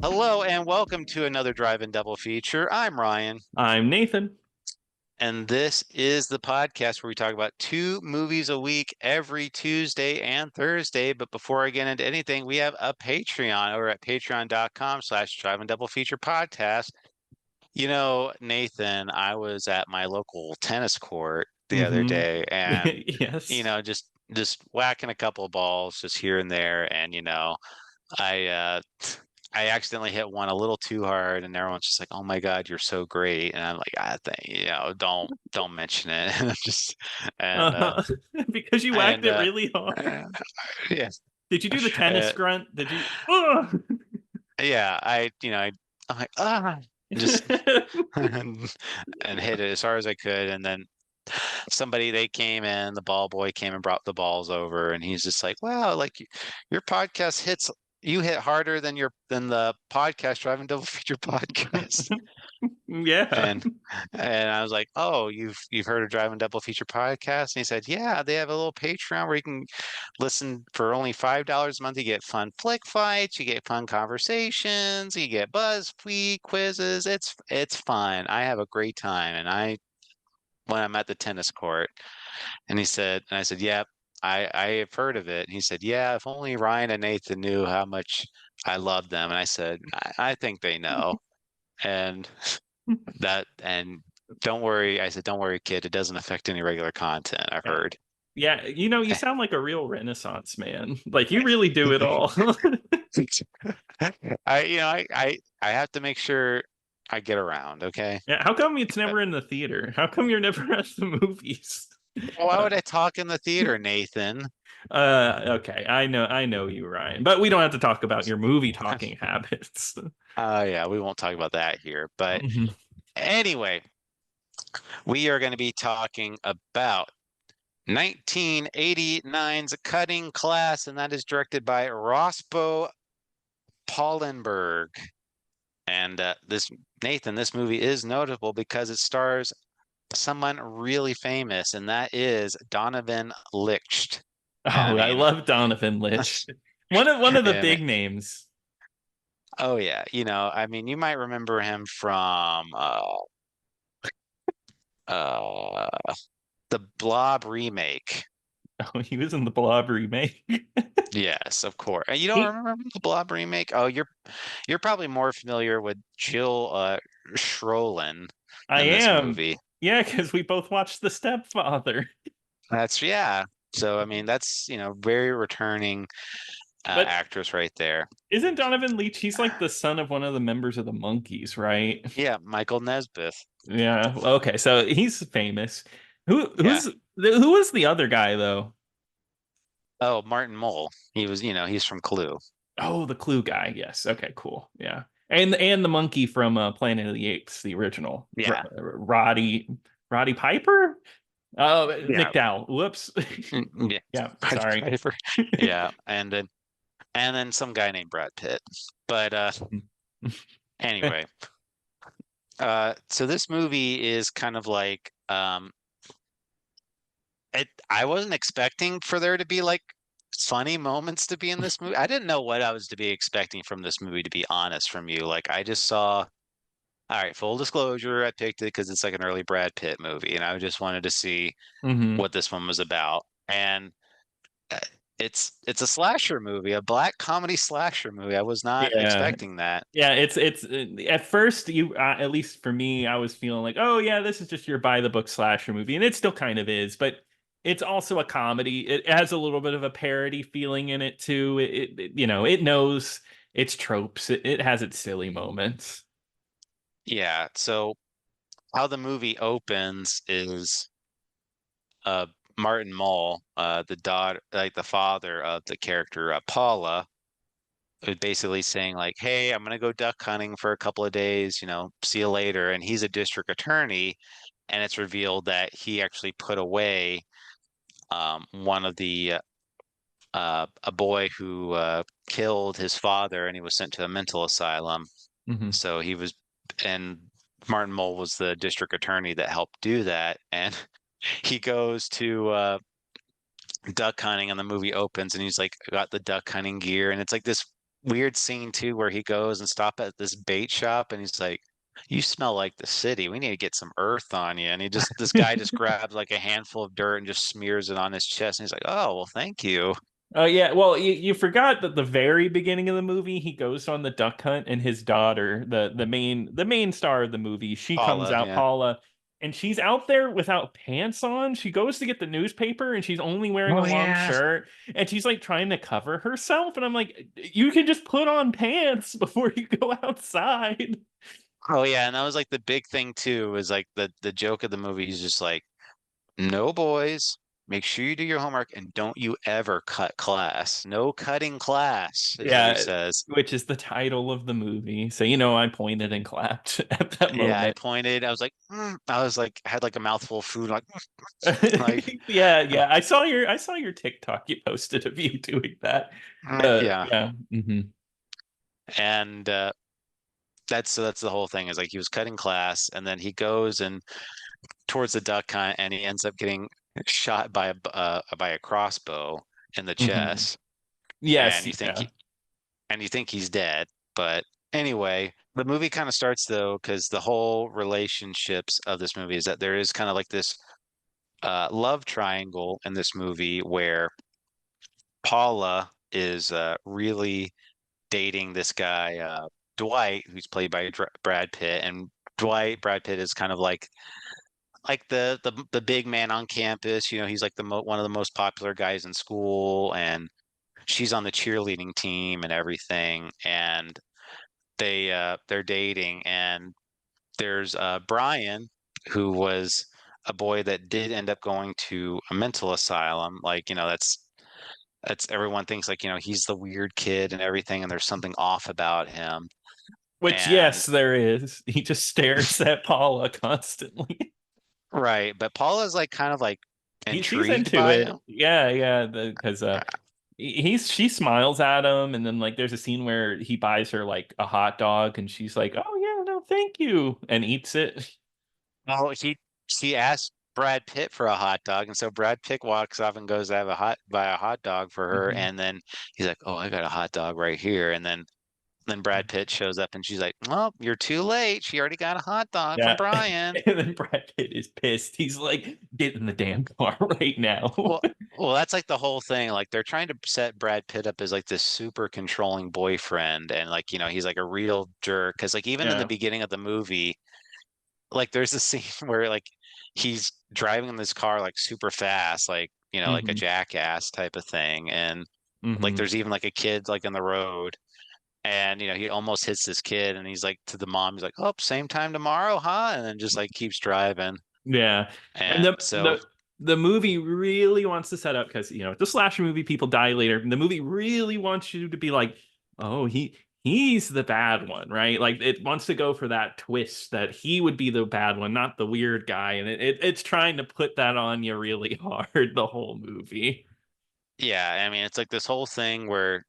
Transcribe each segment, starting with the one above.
Hello and welcome to another Drive-In Double Feature. I'm Ryan, I'm Nathan. and this is the podcast where we talk about two movies a week every Tuesday and Thursday. But before I get into anything, we have a Patreon over at patreon.com/Drive-In Double Feature podcast. Nathan, I was at my local tennis court the other Hmm. day and, Yes. just whacking a couple of balls just here and there. And, I I accidentally hit one a little too hard, and everyone's just like, "Oh my God, you're so great!" And I'm like, "I think don't mention it." And I'm just and Uh, because you whacked and it really hard. uh, yeah, Did you do the tennis uh, grunt? Did you? Ugh! yeah. I'm like just and hit it as hard as I could, and then they came in, the ball boy came and brought the balls over, and he's just like, "Wow, like your podcast hits." You hit harder than the podcast driving double feature podcast. Yeah. And I was like, "Oh, you've heard of Driving Double Feature podcast?" And he said, "Yeah, they have a little Patreon where you can listen for only $5 a month. You get fun flick fights, you get fun conversations, you get BuzzFeed quizzes. It's fun. I have a great time." And I when I'm at the tennis court, and I said, "Yep, I have heard of it." And he said, "Yeah, if only Ryan and Nathan knew how much I love them." And I said, I think they know." And and don't worry. I said, "Don't worry, kid. It doesn't affect any regular content." I've Yeah. heard. Yeah. You sound like a real Renaissance man. Like you really do it all. I have to make sure I get around. Okay. Yeah. How come it's never in the theater? How come you're never at the movies? Why Uh, would I talk in the theater, Nathan? okay. I know you, Ryan. But we don't have to talk about your movie talking habits. Yeah, we won't talk about that here. But Mhm. anyway, we are going to be talking about 1989's Cutting Class, and that is directed by Rospo Paulenberg. And this movie is notable because it stars someone really famous, and that is Donovan Leitch. And I Oh, I mean, love Donovan Leitch. One of the and big names. oh yeah, I mean, you might remember him from uh, the Blob remake. Oh, he was in the Blob remake. Yes, of course. You don't He, remember the Blob remake? Oh, you're probably more familiar with Jill Schoelen I in this am. movie. Yeah, because we both watched The Stepfather. That's yeah. So I mean, that's very returning But actress right there. isn't Donovan Leitch? He's like the son of one of the members of the Monkees, right? Yeah, Michael Nesbitt. Yeah. Okay, so he's famous. Who Yeah. who's who was the other guy though? Oh, Martin Mull. He's from Clue. Oh, the Clue guy. Yes. Okay. Cool. Yeah. And the monkey from Planet of the Apes, the original. Yeah. Roddy Piper. Oh, Yeah. McDowell. Whoops. Yeah. Yeah. Roddy Sorry. Piper. Yeah, and then some guy named Brad Pitt. But anyway, so this movie is kind of like I wasn't expecting for there to be like funny moments to be in this movie. I didn't know what I was to be expecting from this movie, to be honest from you. Like I just saw, all right, full disclosure, I picked it because it's like an early Brad Pitt movie, and I just wanted to see Hmm. what this one was about. And uh, it's a slasher movie, a black comedy slasher movie. I was not Yeah. expecting that. Yeah, it's at first you at least for me, I was feeling like, oh yeah, this is just your by the book slasher movie, and it still kind of is, but it's also a comedy. It has a little bit of a parody feeling in it too. It knows its tropes. It has its silly moments. Yeah. So how the movie opens is uh Martin Mull, the daughter, like the father of the character Paula, was basically saying like, "Hey, I'm gonna go duck hunting for a couple of days. See you later." And he's a district attorney, and it's revealed that he actually put away one of the a boy who killed his father, and he was sent to a mental asylum. Hmm. So he was, and Martin Mull was the district attorney that helped do that, and he goes to duck hunting, and the movie opens, and he's like got the duck hunting gear, and it's like this. weird scene too where he goes and stop at this bait shop and he's like, "You smell like the city. We need to get some earth on you." And he just this guy just grabs like a handful of dirt and just smears it on his chest. And he's like, "Oh, well, thank you." Oh yeah, well you forgot that the very beginning of the movie he goes on the duck hunt and his daughter, the main star of the movie, she comes Paula, out, yeah. Paula, and she's out there without pants on. She goes to get the newspaper and she's only wearing a Oh long yeah. shirt and she's like trying to cover herself and I'm like, you can just put on pants before you go outside. Oh yeah, and that was like the big thing too, is like the joke of the movie is just like, "No boys, make sure you do your homework and don't you ever cut class. No cutting class," is what he Yeah, says. which is the title of the movie. So I pointed and clapped at that Yeah, I moment. pointed. I was like, had like a mouthful of food, like, like, Yeah, yeah. I saw your TikTok you posted of you doing that. yeah. Yeah. And that's the whole thing is like he was cutting class, and then he goes and towards the duck hunt, and he ends up getting shot by a crossbow in the hmm chest, Yes, and yeah. you think he's dead. But anyway, the movie kind of starts though, because the whole relationships of this movie is that there is kind of like this love triangle in this movie where Paula is really dating this guy Dwight, who's played by Brad Pitt, and Brad Pitt is kind of like the big man on campus. You know, he's like one of the most popular guys in school, and she's on the cheerleading team and everything. And they're dating, and there's Brian, who was a boy that did end up going to a mental asylum. Like, you know, that's everyone thinks like, you know, he's the weird kid and everything, and there's something off about him. Which, And yes, there is. He just stares at Paula constantly. right, but Paula's like kind of like She's intrigued into by it. him. Yeah, yeah. Because she smiles at him, and then like there's a scene where he buys her like a hot dog, and she's like, "Oh yeah, no, thank you," and eats it. Well, she asked Brad Pitt for a hot dog, and so Brad Pitt walks off and goes to have a buy a hot dog for her, Mhm. and then he's like, "Oh, I got a hot dog right here," and then Brad Pitt shows up, and she's like, "Well, you're too late. She already got a hot dog from Yeah. Brian." And then Brad Pitt is pissed. He's like, get in the damn car right now. Well, well, that's like the whole thing. Like they're trying to set Brad Pitt up as like this super controlling boyfriend, and like you know he's like a real jerk. Because like even in the Yeah. beginning of the movie, like there's a scene where like he's driving in this car like super fast, like you know like a hmm jackass type of thing, and like hmm there's even like a kid like in the road, and you know he almost hits this kid, and he's like to the mom, he's like, "Oh, same time tomorrow, huh?" And then just like keeps driving, Yeah. And and the so the the movie really wants to set up because the slasher movie people die later. The movie really wants you to be like, oh, he's the bad one, right? Like it wants to go for that twist that he would be the bad one, not the weird guy. And it's trying to put that on you really hard the whole movie. yeah, I mean it's like this whole thing where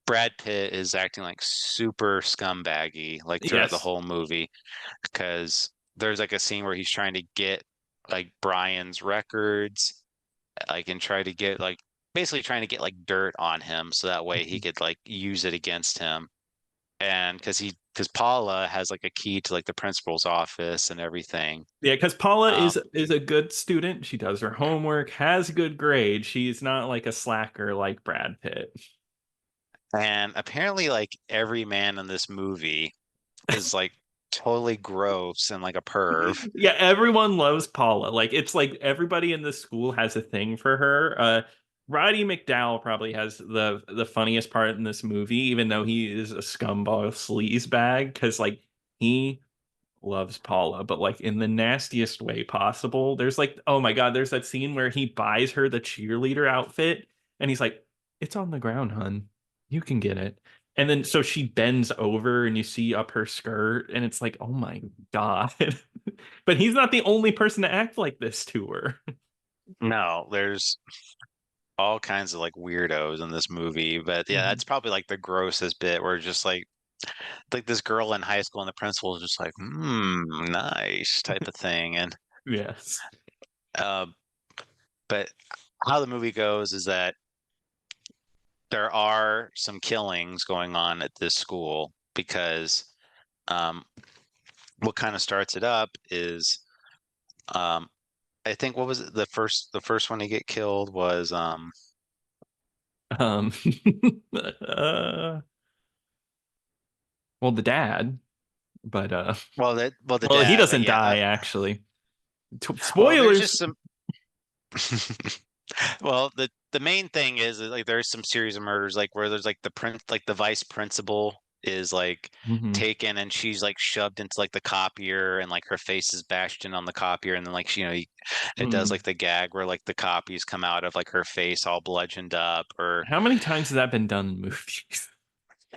Brad Pitt is acting like super scumbaggy like throughout the Yes. whole movie because there's like a scene where he's trying to get like Brian's records, like and try to get like basically trying to get like dirt on him so that way he could like use it against him. And because Paula has like a key to like the principal's office and everything. Yeah, because Paula Um, is a good student. She does her homework, has good grades. She's not like a slacker like Brad Pitt. and apparently like every man in this movie is like totally gross and like a perv. Yeah, everyone loves Paula. Like it's like everybody in the school has a thing for her. Roddy McDowell probably has the funniest part in this movie, even though he is a scumbag sleazebag, because like he loves Paula, but like in the nastiest way possible. There's like, oh my God, there's that scene where he buys her the cheerleader outfit and he's like, it's on the ground, hun. You can get it. And then so she bends over and you see up her skirt, and it's like, oh my God. But he's not the only person to act like this to her. No, there's all kinds of like weirdos in this movie, but yeah, Mhm. that's probably like the grossest bit where just like this girl in high school and the principal is just like, nice type of thing. And Yes. uh, but how the movie goes is that there are some killings going on at this school because um, what kind of starts it up is um, I think what was it? The first one to get killed was Um, well, the dad, but the well, he dad, but doesn't yeah, die actually. well there's Spoilers. just some well the main thing is like there's some series of murders like where there's like the vice principal is like Hmm. taken and she's like shoved into like the copier and like her face is bashed in on the copier and then like it does Mm. like the gag where like the copies come out of like her face all bludgeoned up or How many times has that been done in movies?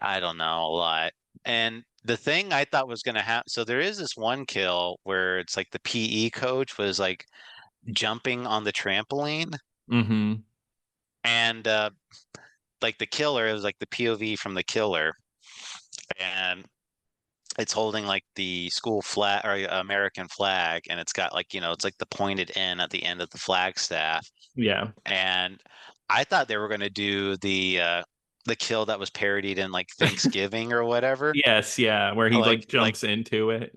I don't know, a lot. And the thing I thought was gonna happen, so there is this one kill where it's like the PE coach was like jumping on the trampoline Hmm. and like the killer is like the POV from the killer and it's holding like the school flag or American flag and it's got like it's like the pointed N at the end of the flag staff Yeah. and I thought they were going to do the kill that was parodied in like Thanksgiving or whatever Yes, yeah, where he like like like jumps into it.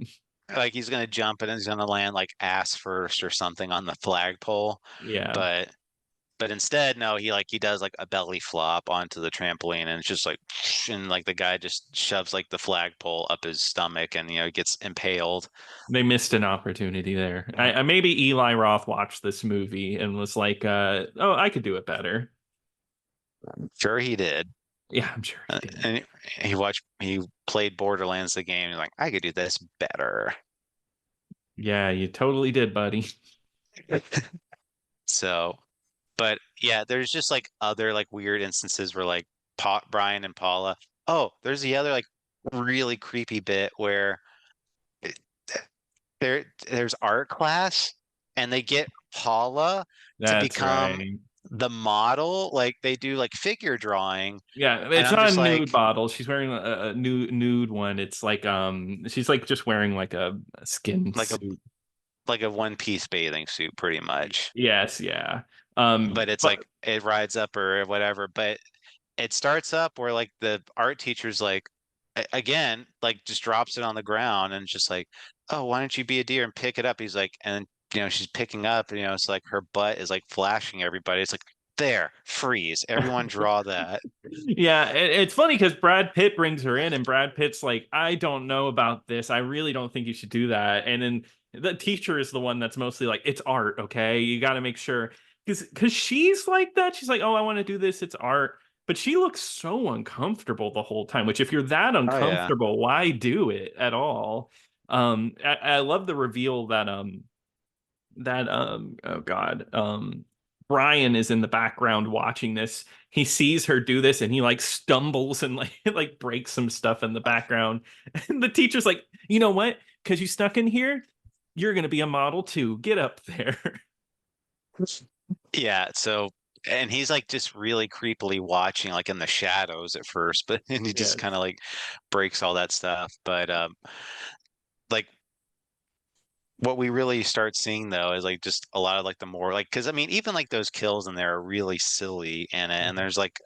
like he's going to jump and he's going to land like ass first or something on the flagpole Yeah. but instead, no, he does like a belly flop onto the trampoline and it's just like and like the guy just shoves like the flagpole up his stomach and he gets impaled. They missed an opportunity there. Mhm. Maybe Eli Roth watched this movie and was like, "Oh, I could do it better." Sure he did. Yeah, I'm sure he did. And he played Borderlands the game. He's like, I could do this better. Yeah, you totally did, buddy. So, but yeah, there's just like other like weird instances where like Brian and Paula. Oh, there's the other like really creepy bit where there's art class and they get Paula to That's become right. the model. Like they do like figure drawing. Yeah, And it's I'm not a just like, nude bottle. She's wearing a nude one. It's like she's like just wearing like a skin like a suit. one piece bathing suit pretty much. Yes, yeah. But it's But like it rides up or whatever. But it starts up where like the art teacher's like again, like just drops it on the ground and just like, oh, why don't you be a deer and pick it up? He's like, and she's picking up, it's like her butt is like flashing everybody. It's like, there, freeze. Everyone draw that. yeah, it's funny because Brad Pitt brings her in, and Brad Pitt's like, I don't know about this. I really don't think you should do that. And then the teacher is the one that's mostly like, it's art, okay? You got to make sure because she's like that. She's like, oh, I want to do this. It's art. But she looks so uncomfortable the whole time, which if you're that Oh yeah. uncomfortable, why do it at all? I love the reveal that oh God, Brian is in the background watching this. He sees her do this and he like stumbles and like like breaks some stuff in the background. And the teacher's like, you know what? Because you stuck in here, you're gonna be a model too. Get up there. Yeah. So, and he's like just really creepily watching, like in the shadows at first, but and he just kind Yes. of like breaks all that stuff. But like what we really start seeing though is like just a lot of like the more like because I mean even like those kills in there are really silly in it and there's like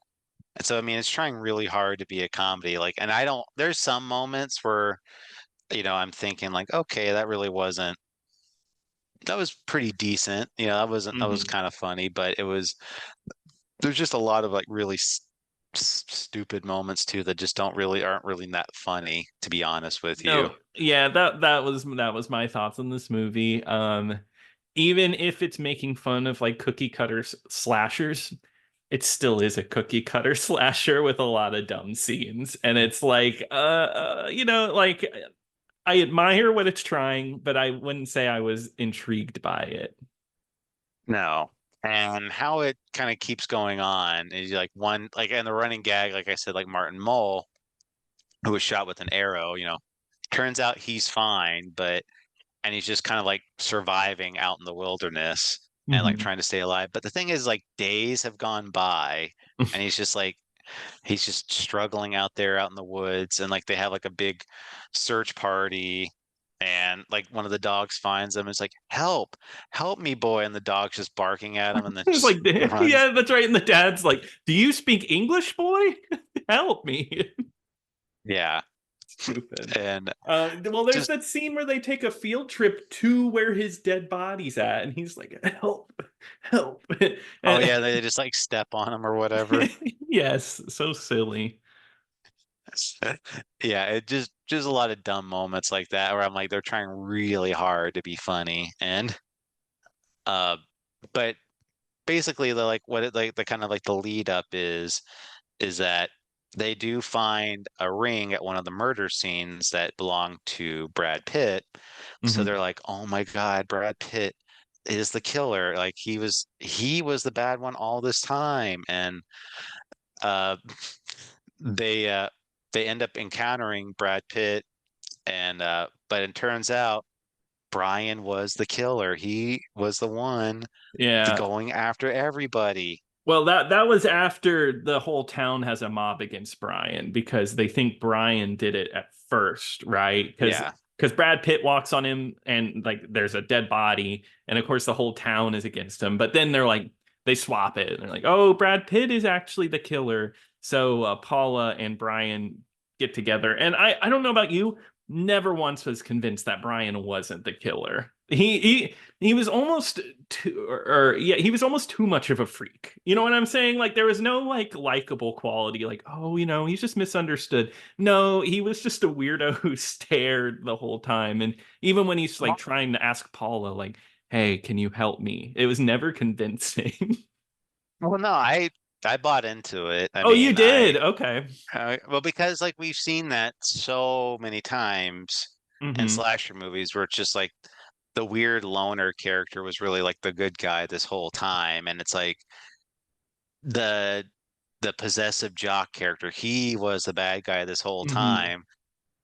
so I mean it's trying really hard to be a comedy like and I don't there's some moments where I'm thinking like okay that really wasn't that was pretty decent that was Mhm. kind of funny but there's just a lot of like really stupid moments too that just don't really aren't really that funny to be honest with you. No, yeah, that was my thoughts on this movie. Even if it's making fun of like cookie cutter slashers, it still is a cookie cutter slasher with a lot of dumb scenes. And it's like like I admire what it's trying, but I wouldn't say I was intrigued by it. No. And how it kind of keeps going on is like one like and the running gag, like I said, like Martin Mull, who was shot with an arrow, turns out he's fine, but and he's just kind of like surviving out in the wilderness and like Mhm. trying to stay alive. But the thing is, like days have gone by and he's just struggling out there out in the woods and like they have like a big search party and like one of the dogs finds him. It's like, help me, boy, and the dog's just barking at him, and then It's just like, runs. yeah, that's right. And the dad's like, "Do you speak English, boy? Help me." Yeah, Stupid. and Well, there's just that scene where they take a field trip to where his dead body's at, and he's like, "Help, help!" oh And yeah, they just like step on him or whatever. yes, so silly. Yeah, it just a lot of dumb moments like that where I'm like they're trying really hard to be funny, and uh, but basically the like what it like the kind of like the lead up is that they do find a ring at one of the murder scenes that belonged to Brad Pitt. So Hmm. they're like, "Oh my God, Brad Pitt is the killer. Like he was the bad one all this time." And uh they uh they end up encountering Brad Pitt and but it turns out Brian was the killer. He was the one Yeah. going after everybody. Well, that was after the whole town has a mob against Brian because they think Brian did it at first, right? Yeah. Because Brad Pitt walks on him and like there's a dead body, and of course the whole town is against him. But then they're like they swap it. They're like, oh, Brad Pitt is actually the killer. So Paula and Brian get together, and I don't know about you, never once was convinced that Brian wasn't the killer. He was almost yeah, he was almost too much of a freak. You know what I'm saying? Like there was no like likable quality, like, oh, he's just misunderstood. No, he was just a weirdo who stared the whole time. And even when he's like trying to ask Paula, like, hey, can you help me? It was never convincing. Well, no, I bought into it. I Oh, you mean, did? Okay. well because like we've seen that so many times in Mm-hmm. slasher movies where it's just like the weird loner character was really like the good guy this whole time, and it's like the the possessive jock character, he was the bad guy this whole Mm-hmm. time.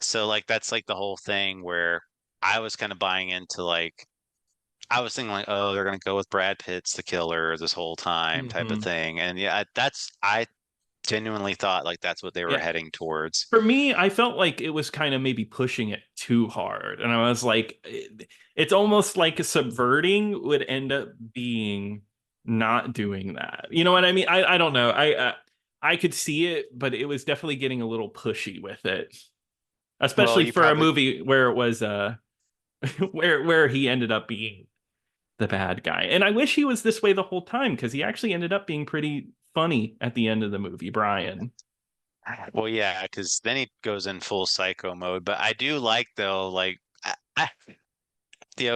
So like that's like the whole thing where I was kind of buying into like I was thinking like, oh, they're gonna go with Brad Pitt's the killer this whole time type of Mm-hmm. thing. And yeah, I genuinely thought like that's what they were Yeah. heading towards. For me, I felt like it was kind of maybe pushing it too hard. And I was like, it's almost like subverting would end up being not doing that. You know what I mean? I don't know. I could see it, but it was definitely getting a little pushy with it, Well, especially you for a probably movie where it was where he ended up being the bad guy. And I wish he was this way the whole time because he actually ended up being pretty funny at the end of the movie, Brian. well, yeah, because then he goes in full psycho mode. But I do like though, like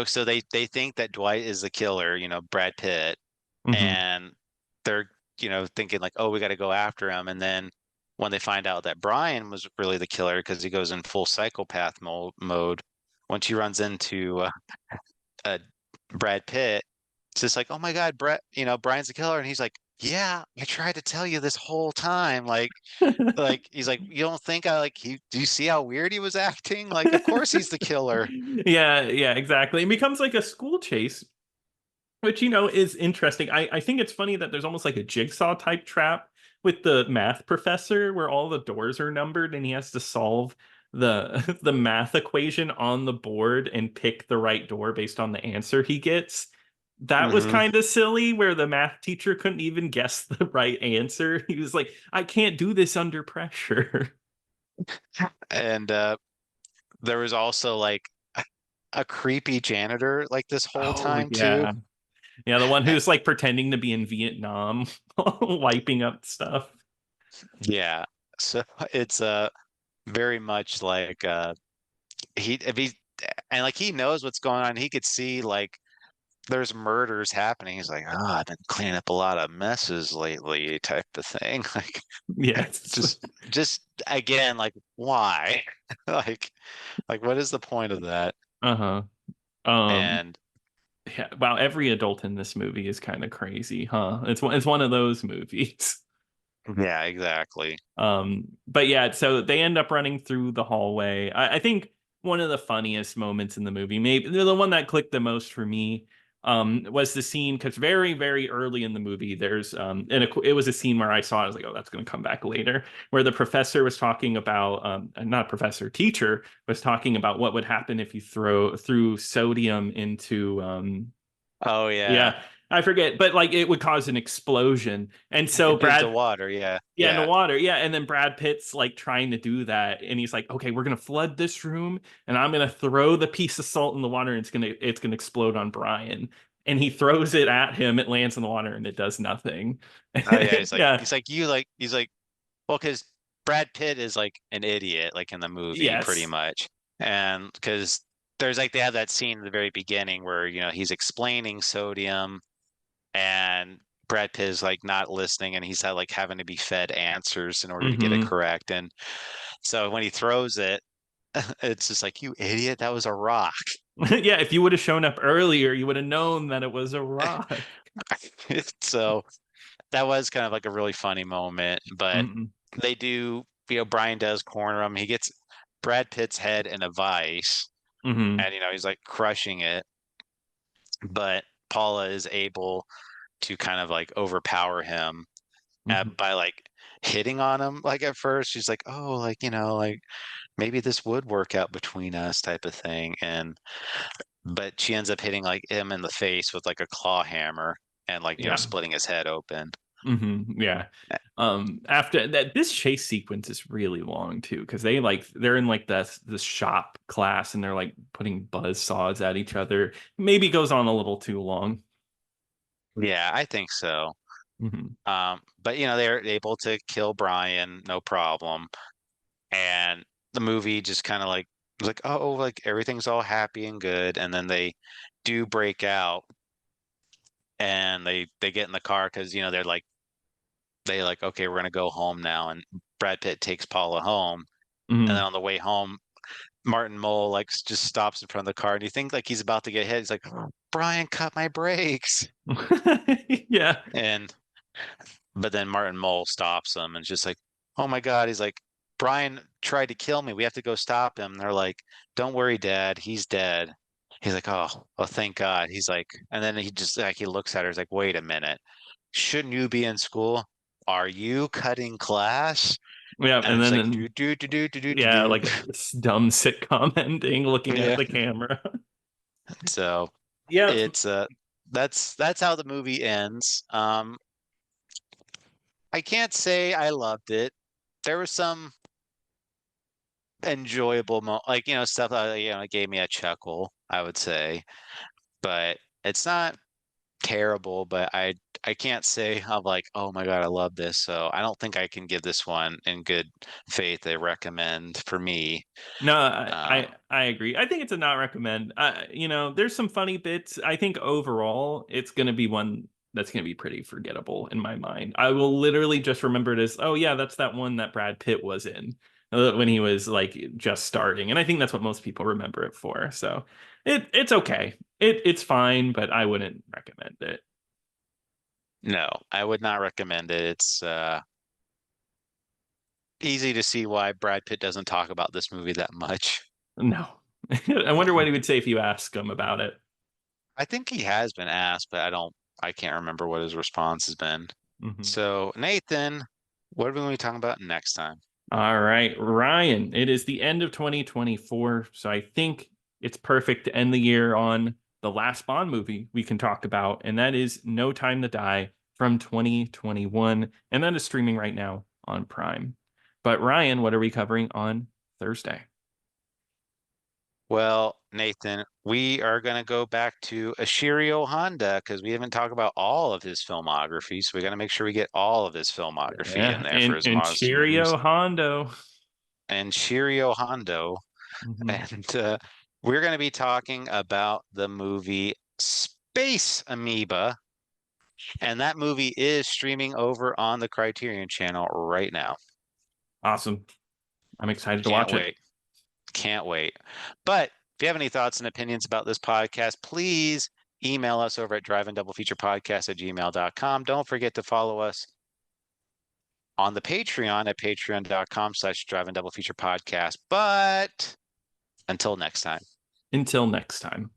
so they think that Dwight is the killer, Brad Pitt, Hmm. and they're thinking like, oh, we got to go after him. And then when they find out that Brian was really the killer because he goes in full psychopath mode, once he runs into uh, Brad Pitt, it's just like, oh my God, Brett, Brian's the killer, and he's like, yeah, I tried to tell you this whole time, like he's like, you don't think I like he? Do you see how weird he was acting? Like, of course he's the killer. Yeah, yeah, exactly. It becomes like a school chase, which is interesting. I think it's funny that there's almost like a jigsaw type trap with the math professor where all the doors are numbered and he has to solve the the math equation on the board and pick the right door based on the answer he gets. That was Hmm. kind of silly where the math teacher couldn't even guess the right answer. He was like, I can't do this under pressure. And there was also like a creepy janitor like this whole Oh time too. yeah. Yeah, the one who's like pretending to be in Vietnam, wiping up stuff. Yeah. So it's very much like he if he and like he knows what's going on. He could see like there's murders happening. He's like, oh, I've been cleaning up a lot of messes lately, type of thing. Like Yes. just again, like why? Like what is the point of that? Uh-huh. Um, And yeah, wow, every adult in this movie is kind of crazy, huh? It's one of those movies. yeah, exactly. But yeah, so they end up running through the hallway. I think one of the funniest moments in the movie, maybe the one that clicked the most for me, was the scene, because very, very early in the movie, there's and it was a scene where I saw it, I was like, oh, that's going to come back later, where the professor was talking about, not professor, teacher was talking about what would happen if you threw sodium into Oh yeah. yeah, I forget, but like it would cause an explosion. And so Into Brad, water, yeah. yeah, in the Yeah. water, yeah, and then Brad Pitt's like trying to do that, and he's like, okay, we're gonna flood this room, and I'm gonna throw the piece of salt in the water, and it's gonna explode on Brian. And he throws it at him, it lands in the water, and it does nothing. Oh yeah, he's like Yeah, he's like well, because Brad Pitt is like an idiot, like in the movie, pretty yes. much. And because there's like they have that scene at the very beginning where, he's explaining sodium and Brad Pitt is like not listening and he's like having to be fed answers in order to get it Hmm. correct. And so when he throws it, it's just like, you idiot, that was a rock. Yeah, if you would have shown up earlier, you would have known that it was a rock. So that was kind of like a really funny moment, but Hmm. they do, Brian does corner him. He gets Brad Pitt's head in a vice Hmm. and, he's like crushing it, but Paula is able to kind of like overpower him Hmm. by like hitting on him. Like at first, she's like, "Oh, like like maybe this would work out between us," type of thing. And but she ends up hitting like him in the face with like a claw hammer and like Yeah. splitting his head open. Yeah. After that, this chase sequence is really long too, because they're in like this shop class and they're like putting buzz saws at each other. Maybe goes on a little too long. Yeah, I think so. Hmm. But they're able to kill Brian, no problem. And the movie just kind of like was like, oh, like everything's all happy and good. And then they do break out and they get in the car because they like, okay, we're gonna go home now. And Brad Pitt takes Paula home. And then Hmm. on the way home, Martin Mull like just stops in front of the car and you think like he's about to get hit. He's like, Brian, cut my brakes. Yeah. And but then Martin Mull stops him and just like, oh my God. He's like, Brian tried to kill me. We have to go stop him. And they're like, don't worry, Dad. He's dead. He's like, oh, thank God. He's like, and then he just like he looks at her. He's like, wait a minute. Shouldn't you be in school? Are you cutting class? Yeah. And And it's then, like do do do do do do do yeah, do. like this dumb sitcom ending looking at Yeah. the camera. So Yeah. it's that's how the movie ends. I can't say I loved it. There was some enjoyable like stuff that gave me a chuckle, I would say, but it's not terrible. But I can't say I'm like, oh my God, I love this. So I don't think I can give this one in good faith a recommend for me. No, Um, I agree. I think it's a not recommend. There's some funny bits. I think overall it's going to be one that's going to be pretty forgettable in my mind. I will literally just remember it as, oh yeah, that's that one that Brad Pitt was in when he was like just starting, and I think that's what most people remember it for. So it's okay. It's fine, but I wouldn't recommend it. no, I would not recommend it. It's easy to see why Brad Pitt doesn't talk about this movie that much. No. I wonder what he would say if you ask him about it. I think he has been asked, but I can't remember what his response has been. Mhm. So, Nathan, what are we going to be talking about next time? All right, Ryan, it is the end of 2024, so I think it's perfect to end the year on the last Bond movie we can talk about, and that is No Time to Die from 2021, and that is streaming right now on Prime. But Ryan, what are we covering on Thursday? Well, Nathan, we are going to go back to Ashiro Honda because we haven't talked about all of his filmography. So we got to make sure we get all of his filmography in Yeah, there for and his and monster movies. Cheerio Hondo. And Shirio Hondo. Mhm. And we're going to be talking about the movie Space Amoeba. And that movie is streaming over on the Criterion channel right now. Awesome. I'm excited to Can't watch it. wait. Can't wait. But if you have any thoughts and opinions about this podcast, please email us over at driveanddoubleFeaturePodcast@gmail.com. Don't forget to follow us on the Patreon at patreon.com/driveanddoubleFeaturePodcast. But until next time. Until next time.